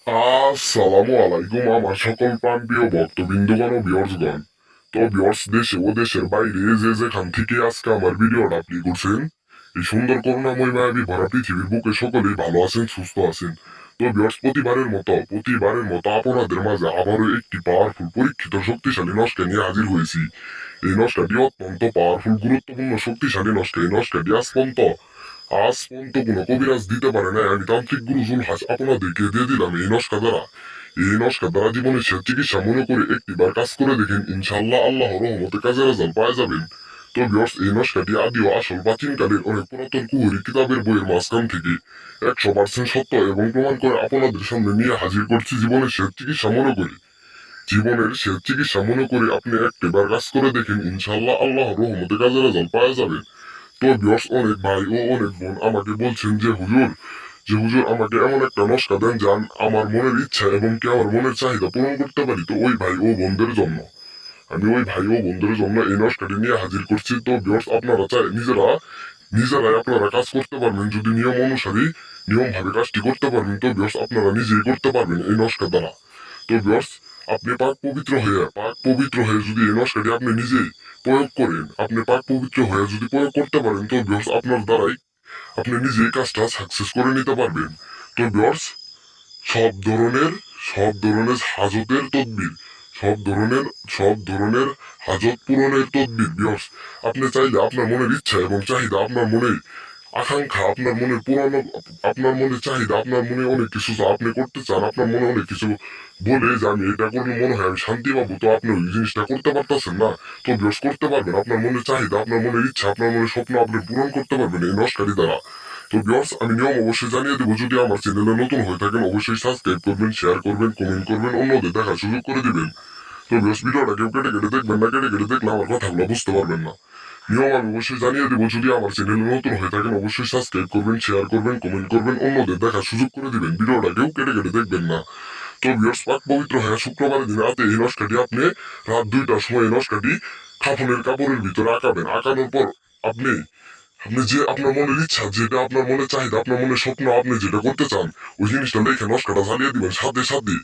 আসসালামু আলাইকুম আমার সকল প্রাণপ্রিয় ভক্তবৃন্দগণ ও ভিউয়ার্সগণ। তো ভিউয়ার্স, দেশে ও দেশের বাইরে যে যেখান থেকে আজকে আমার ভিডিওটা প্লে করছেন, এই সুন্দর করুণাময় মায়াবী ভরা পৃথিবীর বুকে সকলেই ভালো আছেন, সুস্থ আছেন। তো ভিউয়ার্স, প্রতিবারের মতো আপনাদের মাঝে আবারও একটি পাওয়ারফুল পরীক্ষিত শক্তিশালী নস্কা নিয়ে হাজির হয়েছি। এই নস্কাটি অত্যন্ত পাওয়ারফুল, গুরুত্বপূর্ণ, শক্তিশালী নস্কা। এই নস্কাটি আজ পর্যন্ত কোনো কবিরাজ দিতে পারে না। আমি তান্ত্রিক গুরু জুলহাস আপনাদেরকে দিয়ে দিলাম এই নস্কা দ্বারা জীবনের শেষ চিকিৎসা মনে করে একটিবার কাজ করে দেখেন, ইনশাআল্লাহ আল্লাহর রহমতে কাজের রেজাল্ট পাওয়া যাবেন। তো ভিউয়ার্স, এই নস্কাটি আদি ও আসল প্রাচীনকালের অনেক পুরাতন কুহুরি কিতাবের বইয়ের মাঝখান থেকে 100% সত্য এবং প্রমাণ করে আপনাদের সামনে নিয়ে হাজির করছি জীবনের শেষ চিকিৎসা মনে করে। আপনি একটিবার কাজ করে দেখেন, ইনশাআল্লাহ আল্লাহর রহমতে কাজের রেজাল্ট পাওয়া যাবেন। তো ভিউয়ার্স, অনেক ভাই ও অনেক বোন আমাকে বলছেন যে হুজুর আমাকে এমন একটা নস্কা দেন যান আমার মনের ইচ্ছা এবং কি আমার মনের চাহিদা পূরণ করতে পারি। তো ওই ভাই ও বোনদের জন্য এই নস্কাটি নিয়ে হাজির করছি। তো ভিউয়ার্স, আপনারা চাই নিজেরাই আপনারা কাজ করতে পারবেন যদি নিয়ম ভাবে কাজটি করতে পারবেন। তো ভিউয়ার্স, আপনারা নিজেই করতে পারবেন এই নস্কা দ্বারা। তো ভিউয়ার্স, আপনি পাক পবিত্র হয়ে যদি এই নস্কাটি আপনি নিজেই প্রয়োগ করেন, আপনি পাক পবিত্র হয়ে যদি প্রয়োগ করতে পারেন, তো ভিউয়ার্স, আপনার দ্বারাই আপনি নিজেই কাজটা সাকসেস করে নিতে পারবেন। তো ভিউয়ার্স, সব ধরনের সব ধরনের হাজতের তদবির সব ধরনের সব ধরনের হাজত পূরণের তদবির ভিউয়ার্স, আপনি চাইলে আপনার মনের ইচ্ছা এবং চাহিদা, আপনার মনে আকাঙ্ক্ষা, আপনার মনে চাহিদা, আপনার মনে অনেক কিছু যা আপনি করতে চান, আপনার মনে অনেক কিছু বলে যে আমি এটা করলে মনে হয় আমি শান্তি পাবো, তো আপনি ওই জিনিসটা করতে পারতেছেন না। তো ভিউয়ার্স, করতে পারবেন। আপনার মনের চাহিদা, আপনার মনের ইচ্ছা, আপনার মনের স্বপ্ন আপনি পূরণ করতে পারবেন এই নস্কারি দ্বারা। তো ভিউয়ার্স, আমি নিয়ম অবশ্যই জানিয়ে দেবো। যদি আমার চ্যানেলে নতুন হয়ে থাকেন অবশ্যই সাবস্ক্রাইব করবেন, শেয়ার করবেন, কমেন্ট করবেন, অন্যদের দেখার সুযোগ করে দিবেন। তো ভিউয়ার্স, ভিডিওটা কেউ কেটে কেটে দেখবেন না, কেটে কেটে দেখলে আমার কথাগুলো বুঝতে পারবেন না। নিয়ম আমি অবশ্যই জানিয়ে দেবো। যদি আমার চ্যানেলে নতুন হয়ে থাকেন অবশ্যই সাবস্ক্রাইব করবেন, শেয়ার করবেন, কমেন্ট করবেন, অন্যদের দেখার সুযোগ করে দিবেন। ভিডিওটা কেউ কেটে কেটে দেখবেন না। তো ভিউয়ার্স, পাক পবিত্র হয়ে শুক্রবারের দিন রাতে এই নস্কাটি আপনি রাত 2টার সময় এই নস্কাটি কাফনের কাপড়ের ভিতরে আঁকাবেন। আঁকানোর পর আপনি আপনি যে আপনার মনের ইচ্ছা, যেটা আপনার মনের চাহিদা, আপনার মনের স্বপ্ন, আপনি যেটা করতে চান, ওই জিনিসটা লিখে নস্কাটা জ্বালিয়ে দিবেন। সাথে সাথে